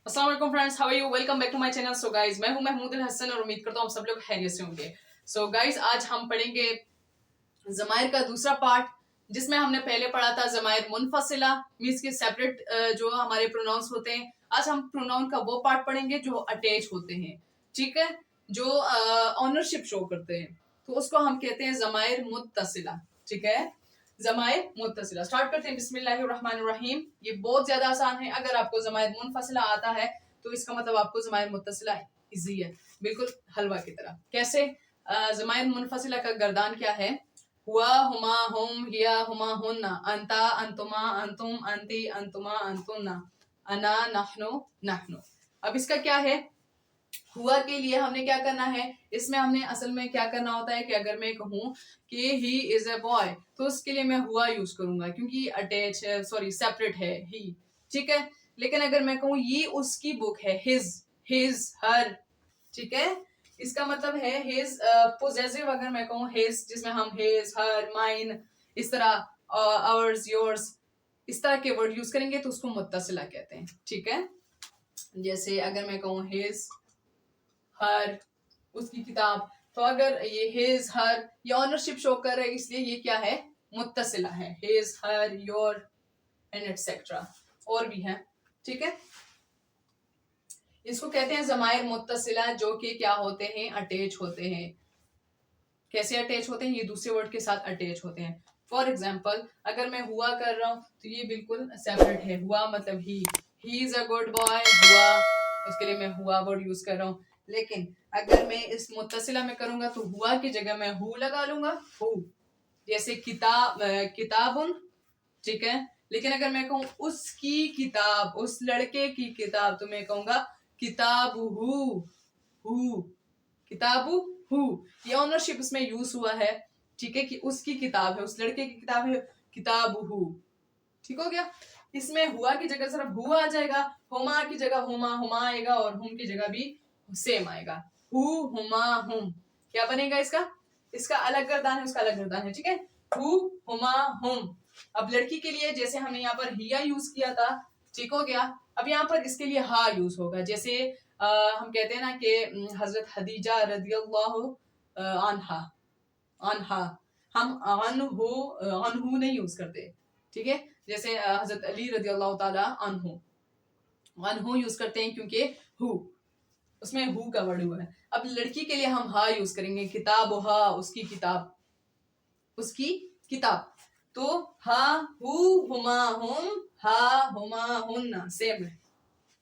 अस्सलाम वालेकुम friends, how are you? Welcome back to my channel. So guys, मैं हूं महमूद हसन और उम्मीद करता हूं आप सब लोग खैरियत से होंगे। सो गाइस, आज हम पढ़ेंगे ज़माइर का दूसरा पार्ट, जिसमें हमने पहले पढ़ा था ज़माइर मुनफसिला, मींस के सेपरेट जो हमारे प्रोनाउंस होते हैं। आज हम प्रोनाउन का वो पार्ट पढ़ेंगे जो अटैच होते हैं, ठीक है, जो ऑनरशिप शो करते हैं, तो उसको हम कहते हैं ज़माइर मुत्तसिला, ठीक है। ज़माइर मुत्तसिला स्टार्ट करते हैं। बिस्मिल्लाहिर्रहमानिर्रहीम। ये बहुत ज्यादा आसान है। अगर आपको ज़माइर मुनफसिला आता है तो इसका मतलब आपको ज़माइर मुत्तसिला इजी है, बिल्कुल हलवा की तरह। कैसे? ज़माइर मुनफसिला का गर्दान क्या है? हुआ, हुमा, हुम, हिया, हुमा, हुन्ना, अंता, अंतुमा, अंतुम, अंती, अंतुमा, अंतुन्ना, अना, नहनु, नहनु। अब इसका क्या है? हुआ के लिए हमने क्या करना है? इसमें हमने असल में क्या करना होता है कि अगर मैं कहूँ कि ही इज अ बॉय, तो उसके लिए मैं हुआ यूज करूंगा, क्योंकि अटैच है, सॉरी सेपरेट है ही, ठीक है। लेकिन अगर मैं कहूँ ये उसकी बुक है, हिज हर, ठीक है, इसका मतलब है हिज पोजेसिव। अगर मैं कहूँ हिज, जिसमें हम हिज, हर, माइन, इस तरह आवर्स, योर्स, इस तरह के वर्ड यूज करेंगे तो उसको मुत्तसिला कहते हैं, ठीक है। जैसे अगर मैं कहूँ हिज, हर, उसकी किताब, तो अगर ये हिज, हर, ये ऑनरशिप शो कर रहा है, इसलिए ये क्या है? मुत्तसिला है। His, her, your and etcetera, और भी है, ठीक है। इसको कहते हैं ज़माइर मुत्तसिला, जो कि क्या होते हैं? अटैच होते हैं। कैसे अटैच होते हैं? ये दूसरे वर्ड के साथ अटैच होते हैं। फॉर एग्जाम्पल, अगर मैं हुआ कर रहा हूँ तो ये बिल्कुल सेपरेट है। हुआ मतलब he is a good boy, हुआ, उसके लिए मैं हुआ वर्ड यूज कर रहा हूँ। लेकिन अगर मैं इस मुत्तसिला में करूंगा तो हुआ की जगह मैं हु लगा लूंगा, हु। जैसे किताबुन, ठीक है। लेकिन अगर मैं कहूँ उसकी किताब, उस लड़के की किताब, तो मैं कहूंगा किताबुहु, हु, किताबु हु। ये ऑनरशिप इसमें यूज हुआ है, ठीक है, कि उसकी किताब है, उस लड़के की किताब है, किताबु हु, ठीक हो गया। इसमें हुआ की जगह सिर्फ हुआ आ जाएगा, हुमा की जगह हुमा, हुमा आएगा, और हुम की जगह भी सेम आएगा, हु, हुमा, हुम। क्या बनेगा इसका? इसका अलग गर्दान है, उसका अलग गर्दान है, ठीक है। हु, हुमा, हुम। अब लड़की के लिए जैसे हमने यहाँ पर हिया यूज किया था, ठीक हो गया। अब यहाँ पर इसके लिए हा यूज होगा। जैसे हम कहते हैं ना कि हजरत हदीजा रदियल्लाहु अन्हा, अन्हा, हम अनहु नहीं यूज करते, ठीक है। जैसे हजरत अली रदियल्लाहु ताला अन्हु, अनहु यूज करते हैं क्योंकि हु, उसमें हु का वर्ड हुआ है। अब लड़की के लिए हम हा यूज करेंगे, किताब हा, उसकी किताब, उसकी किताब। तो हा, हु, हुमा, हुम, हा, हुमा, हुन्ना, सेम है,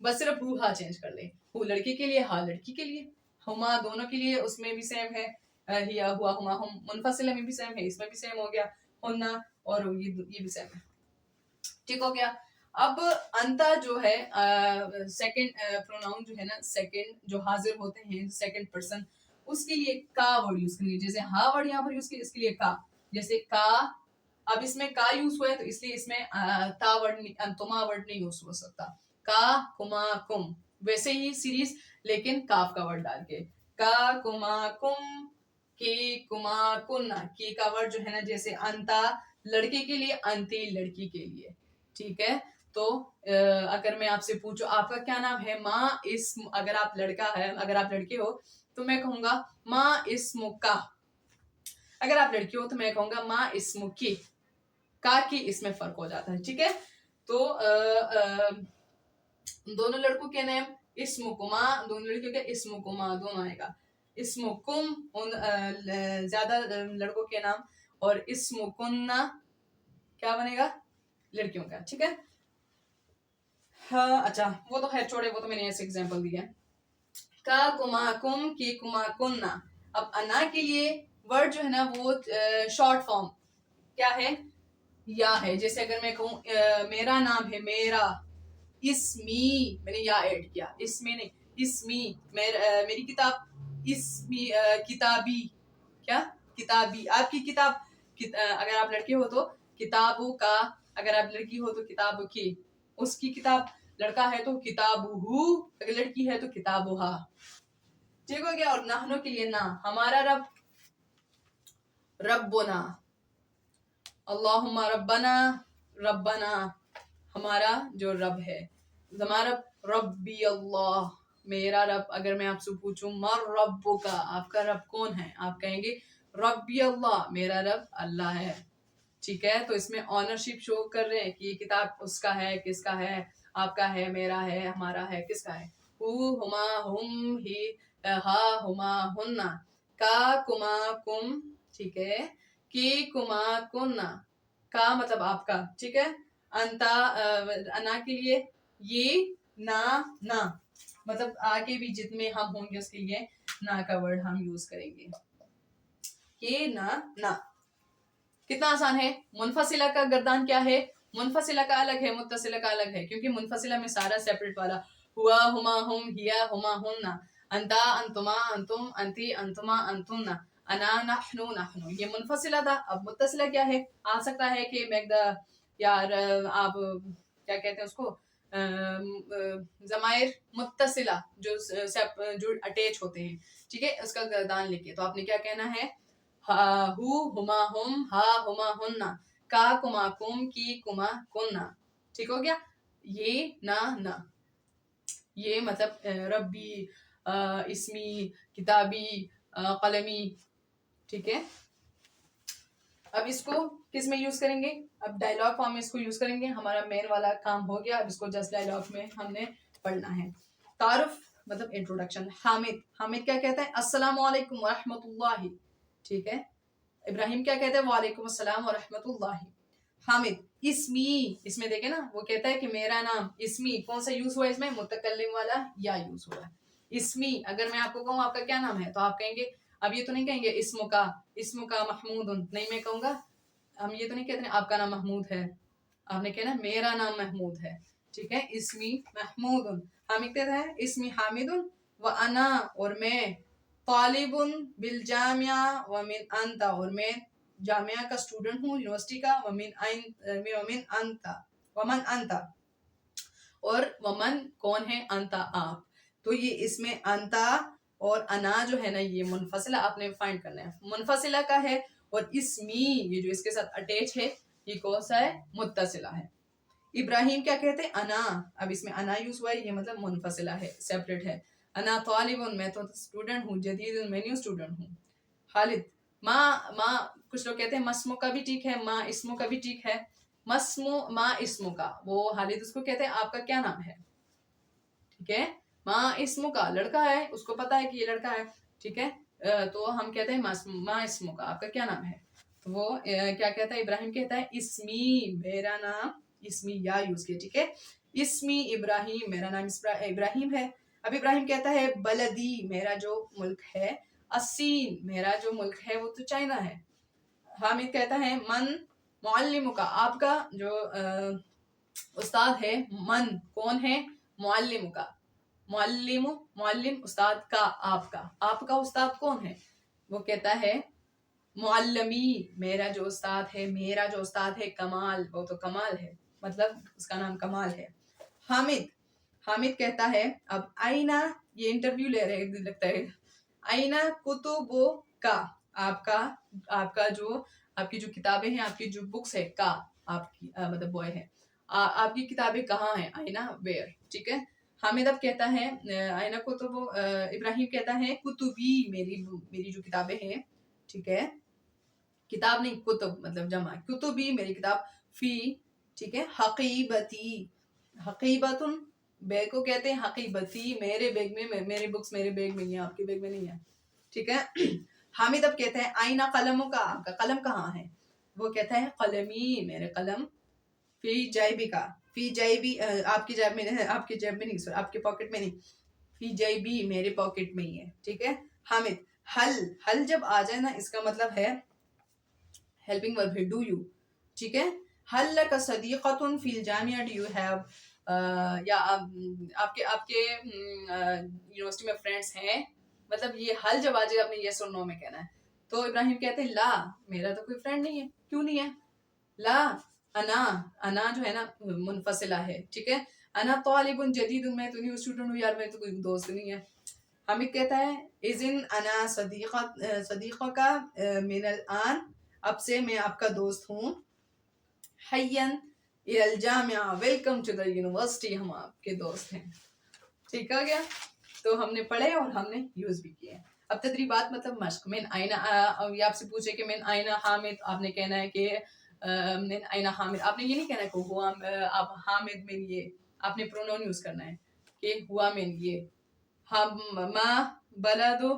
बस सिर्फ हु हा चेंज कर ले। हु लड़की के लिए, हा लड़की के लिए, हुमा दोनों के लिए, उसमें भी सेम है, हिया, हुआ, हुमा, हुम। मुनफसिला में भी सेम है, इसमें भी सेम हो गया, हुन्ना, और ये भी सेम है, ठीक हो गया। अब अंता जो है सेकंड प्रोनाउन जो है ना, सेकंड जो हाजिर होते हैं, सेकंड पर्सन, उसके लिए का वर्ड यूज करेंगे। जैसे हा वर्ड यहाँ पर यूज किया, इसके लिए का। जैसे का, अब इसमें का यूज हुआ है तो इसलिए इसमें ता वर्ड, अंतुमा वर्ड नहीं यूज हो सकता। का, कुमा, कुम, वैसे ही सीरीज, लेकिन काफ का वर्ड डाल के, का, कुमा, कुम, की, कुमा, कुन्ना। की का वर्ड जो है ना, जैसे अंता लड़के के लिए, अंती लड़की के लिए, ठीक है। तो अगर मैं आपसे पूछूं आपका क्या नाम है, माँ इस्म, अगर आप लड़का है, अगर आप लड़के हो तो मैं कहूंगा माँ इस्मुका। अगर आप लड़की हो तो मैं कहूंगा माँ इस्मुकी। का की इसमें फर्क हो जाता है, ठीक है। तो दोनों लड़कों के नाम इस्मुकुमा, दोनों लड़कियों के इस्मुकुमा, दोनों आएगा। इस्मुकुम उन ज्यादा लड़कों के नाम, और इस्मुकुन्ना क्या बनेगा? लड़कियों का, ठीक है। हाँ अच्छा, वो तो है, छोड़े, वो तो मैंने ऐसे एग्जांपल दिया। का, कुमा, कुम, की, कुमा, कुन्ना। अब अना के लिए वर्ड जो है ना, वो शॉर्ट फॉर्म क्या है? या है। जैसे अगर मैं कहूँ मेरा नाम है, मेरा, इसमी, मैंने या ऐड किया, इसमें नहीं, इसमी, मेरी किताब, इसमी, किताबी, क्या? किताबी, आपकी किताब, अगर आप लड़के हो तो किताबों का, अगर आप लड़की हो तो किताब की, उसकी किताब, लड़का है तो किताबुहु, अगर लड़की है तो किताबुहा, ठीक हो गया। और नाहनो के लिए ना, हमारा रब, रब्बुना, अल्लाहुम्मा रब्बना, रब्बना, हमारा जो रब है, हमारा रब्बी अल्लाह, मेरा रब। अगर मैं आपसे पूछूं मर रब्बुका, आपका रब कौन है, आप कहेंगे रब्बी अल्लाह, मेरा रब अल्लाह है। ठीक है, तो इसमें ऑनरशिप शो कर रहे हैं कि ये किताब उसका है, किसका है, आपका है, मेरा है, हमारा है, किसका है। हु हुमा हुम ही हा हुमा हुन्ना का कुमा कुम, ठीक है, की कुमा कुन्ना, का मतलब आपका, ठीक है। अंता अना के लिए ये ना ना, मतलब आगे भी जितने हम होंगे उसके लिए ना का वर्ड हम यूज करेंगे। ये ना ना कितना आसान है। मुनफसिला का गर्दान क्या है, मुनफसिला का अलग है, मुत्तसिला का अलग है, क्योंकि मुनफसिला में सारा सेपरेट वाला हुआ हुमा हुम हिया हुमा हुन्ना, अंता अंतुमा अंतुम अंती अंतुमा अंतुन्ना, अना नहनु नहनु, ये मुनफसिला था। अब मुत्तसिला क्या है, आ सकता है कि मैगदा यार आप क्या कहते हैं उसको, जमायर मुत्तसिला जो अटैच होते हैं, ठीक है, उसका गर्दान लिखिए। तो आपने क्या कहना है, हा हु हुमा हुम हा हुमा हुन्ना का कुमा कुम की कुमा कुन्ना, ठीक हो गया। ये ना ना, ये मतलब रब्बी, इसमी, किताबी, कलमी, ठीक है। अब इसको किस में यूज करेंगे, अब डायलॉग फॉर्म में इसको यूज करेंगे। हमारा मेन वाला काम हो गया, अब इसको जस्ट डायलॉग में हमने पढ़ना है। तारुफ मतलब इंट्रोडक्शन। हामिद, हामिद क्या कहता है, अस्सलामु अलैकुम व रहमतुल्लाहि, ठीक है। इब्राहिम क्या कहते हैं, वालेकुम अस्सलाम व रहमतुल्लाहि। हामिद, इसमी, इसमें देखे ना, वो कहता है कि मेरा नाम, इसमी कौन सा यूज हुआ है इसमें, मुतकल्लिम वाला या यूज हुआ है। इसमी, अगर मैं आपको कहूँ आपका क्या नाम है, तो आप कहेंगे, अब ये तो नहीं कहेंगे इस्मु का महमूद, नहीं मैं कहूंगा, हम ये तो नहीं कहते आपका नाम महमूद है, आपने कहना मेरा नाम महमूद है, ठीक है। इसमी महमूद, हामिद कहता है इसमी हामिदुन व अना, और मैं, तालिबुन बिल जामिया व मिन अंता, और मैं जामिया का स्टूडेंट हूँ, यूनिवर्सिटी का, वमिन अंता, वमन अंता, और वमन कौन है, अंता आप। तो ये इसमें अंता और अना जो है ना, ये मुनफसिला आपने फाइंड करना है, मुनफसिला का है। और इसमी, ये जो इसके साथ अटैच है, ये कौन सा है, मुत्तसिला है। इब्राहिम क्या कहते हैं, अना, अब इसमें अना यूज हुआ है, ये मतलब मुनफसिला है, सेपरेट है। अना तालिबुन, मैं तो स्टूडेंट हूँ, जदीदुन, मैं न्यू स्टूडेंट हूँ। खालिद, माँ माँ, कुछ लोग कहते हैं मस्मो का भी ठीक है, माँ इसमो का भी ठीक है। मस्मो माँ इसमो का, वो खालिद उसको कहते हैं आपका क्या नाम है, ठीक है। माँ इसमो का, लड़का है, उसको पता है कि ये लड़का है, ठीक है। तो हम कहते हैं माँ इसमो का, आपका क्या नाम है। तो वो क्या कहता है, इब्राहिम कहता है इसमी, मेरा नाम, इसमी या यूज किया, ठीक है। इसमी इब्राहिम, मेरा नाम इब्राहिम है। अब इब्राहिम कहता है बलदी, मेरा जो मुल्क है, असीन, मेरा जो मुल्क है वो तो चाइना है। हामिद कहता है मन मुअल्लिमु का, आपका जो उस्ताद है, मन कौन है, मुअल्लिमु का, मुअल्लिमु मुअल्लिम उस्ताद का, आपका, आपका उस्ताद कौन है, वो कहता है मुअल्लमी, मेरा जो उस्ताद है, मेरा जो उस्ताद है कमाल, वो तो कमाल है, मतलब उसका नाम कमाल है। हामिद, हामिद कहता है, अब आईना, ये इंटरव्यू ले रहे लगता है, आईना कुतुबो का, आपका, आपका जो, आपकी जो किताबें हैं, आपकी जो बुक्स है, का आपकी मतलब बॉय है, आपकी किताबें कहाँ हैं, आईना वेयर, ठीक है। हामिद अब कहता है आईना कुतुबो, इब्राहिम कहता है कुतुबी, मेरी मेरी जो किताबें हैं, ठीक है, किताब नहीं कुतुब मतलब जमा, कुतुबी मेरी किताब, फी, ठीक है, हकीबती, हकीबतुन बैग को कहते हैं हकीबती, मेरे बैग में, मेरे बुक्स मेरे बैग में ही है, आपके बैग में नहीं है, ठीक है। हामिद अब कहते हैं आईना कलमों का, आपका कलम कहाँ है, वो कहता है कलमी, मेरे कलम, फी जैबी का, फी जैबी आपकी जेब में है, आपकी जेब में नहीं, सर आपके पॉकेट में नहीं, फी जैबी मेरे पॉकेट में ही है, ठीक है। हामिद, हल, हल जब आ जाए ना, इसका मतलब है हेल्पिंग वर्ब है, डू यू, ठीक है। हल लका सदीक़तुन फिल जामिया, डू यू हैव, या आपके आपके यूनिवर्सिटी में फ्रेंड्स हैं, मतलब ये हल जब आ जाए आपने यस और नो में कहना है। तो इब्राहिम कहते हैं ला, मेरा तो कोई फ्रेंड नहीं है, क्यों नहीं है, ला, अना, अना जो है ना मुनफसिला है, ठीक है। अना तालिबुन जदीदुन, मैं तो न्यू स्टूडेंट हूँ यार, मैं तो कोई दोस्त नहीं है। हामिद कहता है इज़िन अना सदीक़ा का मिनल आन, अब से मैं आपका दोस्त हूँ। हय्यन इलल जामिया, वेलकम टू द यूनिवर्सिटी, हम आपके दोस्त हैं। ठीक हो गया। तो हमने पढ़े और हमने यूज भी किए। अब तदरीबात मतलब मश्क। मिन आइना, ये आपसे पूछे कि मिन आइना हामिद, आपने कहना है कि मिन आइना हामिद। आपने ये नहीं कहना है कि हुआ, आप हामिद मिन ये, आपने प्रोनाउन यूज करना है कि हुआ मिन ये। हम मा बलदो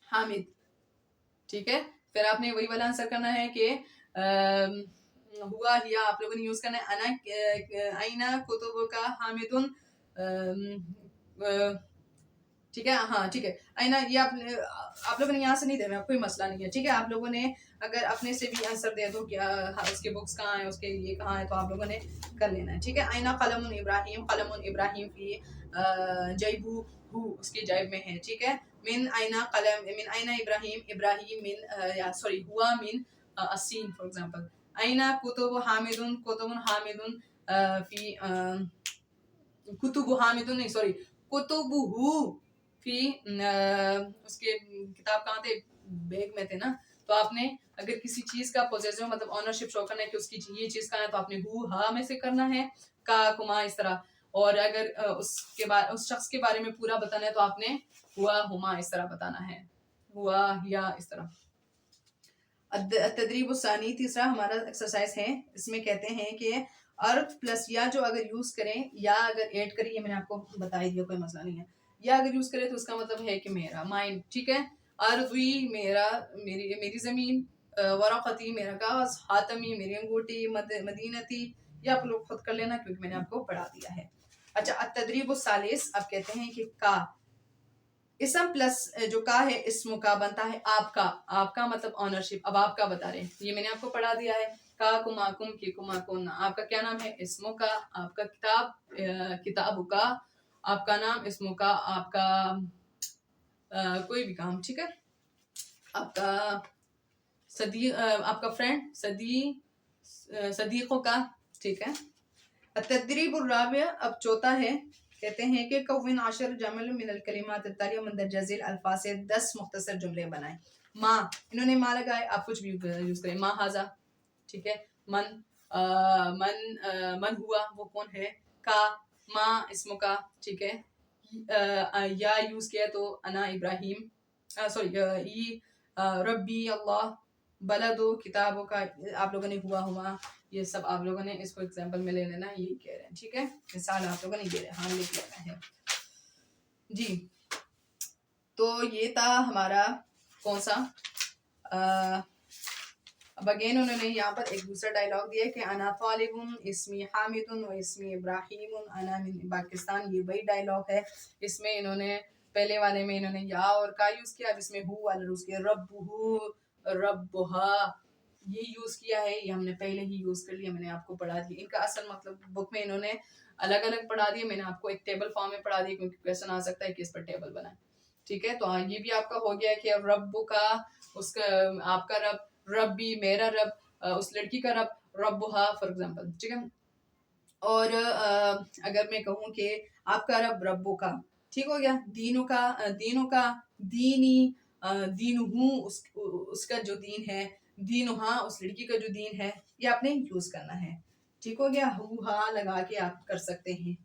हामिद, ठीक है। फिर आपने वही वाला आंसर करना है कि हुआ हिया आप लोगों ने यूज करना है। अना आइना कुतुबु का हामिदुन, ठीक है। हाँ ठीक है। आइना ये आप लोगों ने यहाँ से नहीं देना, कोई मसला नहीं है, ठीक है। आप लोगों ने अगर अपने से भी आंसर दे दो क्या उसके बुक्स कहाँ है, उसके ये कहाँ है, तो आप लोगों ने कर लेना है, ठीक है। आइना कलमुन इब्राहिम, कलमुन इब्राहिम की जैबू हु उसकी जैब में है, ठीक है। मिन आइना कलम, मिन आइना इब्राहिम, इब्राहिम मिन या सॉरी हुआ मिन असीन फॉर एग्जांपल। आइना कुतुब हामिदुन, कुतुबुन हामिदुन फी कुतुबु हामिदुन नहीं सॉरी कुतुबुहु फी उसके किताब कहाँ थे, बैग में थे ना। तो आपने अगर किसी चीज का पोजेसिव मतलब ऑनरशिप शो करना है कि उसकी ये चीज कहाँ है, तो आपने हु हा में से करना है, का कुमा इस तरह। और अगर उसके बाद उस शख्स के बारे में पूरा बताना है तो आपने हुआ हुमा इस तरह बताना है, हुआ या इस तरह। तदरीब सानी तीसरा हमारा एक्सरसाइज है। इसमें कहते हैं कि अर्थ प्लस या जो अगर यूज करें या अगर ऐड करें, ये मैंने आपको बता ही दिया, कोई मसला नहीं है। या अगर यूज करें तो उसका मतलब है कि मेरा माइंड, ठीक है। अर्वी मेरा, मेरी जमीन, वरक़ती मेरा कागज, हातमी मेरी अंगूठी, मदीनती, ये आप लोग खुद कर लेना क्योंकि मैंने आपको पढ़ा दिया है। अच्छा तदरीब सालिस, अब कहते हैं कि का इसम प्लस जो का है इसम का बनता है आपका। आपका मतलब ऑनरशिप, अब आपका बता रहे हैं, ये मैंने आपको पढ़ा दिया है। का कुमाकुम की कुमाकुन, आपका क्या नाम है, इसमो का। आपका किताब, किताबु का। आपका नाम इसमो का, आपका कोई भी काम, ठीक है। आपका सदी, आपका फ्रेंड सदी, सदीकों का, ठीक है। तदरीब राबिया, अब चौथा है। कहते हैं कि कौन आशर जमल मिनल कलिमात तालिया मंदरजा झील अल्फाज से 10 मुख्तसर जुमले बनाए। माँ, इन्होंने माँ लगाए, आप कुछ भी यूज करें। माँ हाजा, ठीक है। मन, मन हुआ, वो कौन है। का, माँ इसमो का, ठीक है। या यूज किया तो अना इब्राहिम, सॉरी रब्बी अल्लाह, बलदो किताबों का, आप लोगों ने हुआ हुआ, ये सब आप लोगों ने इसको एग्जांपल में ले लेना, ये कह रहे हैं, ठीक है। मिसाल आप लोगों ने दे रहे हैं, हाँ लिख लेना है जी। तो ये था हमारा कौन सा, अब अगेन उन्होंने यहाँ पर एक दूसरा डायलॉग दिया कि अना तालिबुन इसमी हामिदुन व इसमी इब्राहिमुन अना मिन पाकिस्तान, ये वही डायलॉग है। इसमें इन्होंने पहले वाले में इन्होंने या और का यूज किया, अब इसमें हु वाला यूज किया। रब्बुहु, रब्बुहा, ये यूज किया है, ये हमने पहले ही यूज कर लिया, मैंने आपको पढ़ा दिया। इनका असल मतलब बुक में इन्होंने अलग अलग पढ़ा दिया, मैंने आपको एक टेबल फॉर्म में पढ़ा दिया क्योंकि क्वेश्चन आ सकता है कि इस पर टेबल बनाए, ठीक है। तो हाँ ये भी आपका हो गया कि अब रब्बु का, उसका आपका रब, रब्बी मेरा रब, उस लड़की का रब, रब्बुहा फॉर एग्जांपल, ठीक है। और अगर मैं कहूँ कि आपका रब रब्बु का, ठीक हो गया। दीनों का, दीनों का, दीनी, दीनहू उसका जो दीन है, दीनुहा उस लड़की का जो दीन है, ये आपने यूज करना है, ठीक हो गया। हु हा लगा के आप कर सकते हैं।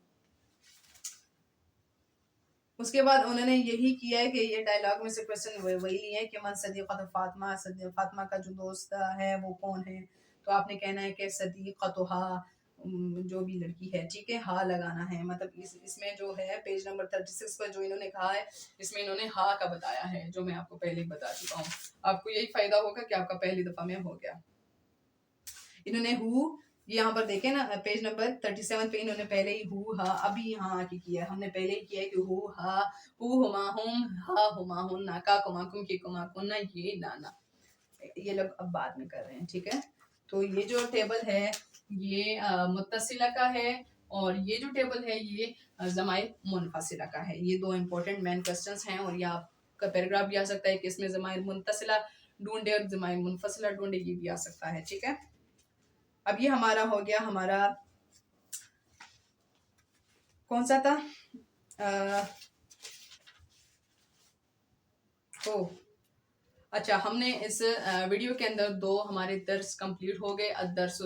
उसके बाद उन्होंने यही किया है कि ये डायलॉग में से क्वेश्चन वही लिया है कि मन सदीक़त फातिमा, फातिमा का जो दोस्त है वो कौन है। तो आपने कहना है कि सदीक़तुहा, जो भी लड़की है, ठीक है। हा लगाना है, मतलब इसमें जो है पेज नंबर 36 पर जो इन्होंने कहा है, इसमें इन्होंने हा का बताया है, जो मैं आपको पहले ही बता चुका हूँ। आपको यही फायदा होगा कि आपका पहली दफा में हो गया। इन्होंने हु, यहाँ पर देखें ना पेज नंबर 37 पे इन्होंने पहले ही हु हा, अभी यहाँ आके किया है, हमने पहले ही किया है कि हु हा, हु हुमा हुम, हा हुमा हुन, ना का कुमा कुम की कुमा कुन्ना, ये नाना, ये लोग अब बाद में कर रहे हैं, ठीक है। तो ये जो टेबल है ये मुत्तसिला का है, और ये जो टेबल है ये जमाइर मुनफसिला का है। ये दो इंपॉर्टेंट मेन क्वेश्चंस हैं, और ये आपका पैराग्राफ भी आ सकता है कि इसमें जमाइर मुनतसिला ढूंढे और जमाइर मुनफसिला ढूंढे, ये भी आ सकता है, ठीक है। अब ये हमारा हो गया, हमारा कौन सा था, ओ अच्छा, हमने इस वीडियो के अंदर दो हमारे दर्स कंप्लीट हो गए। अदर्स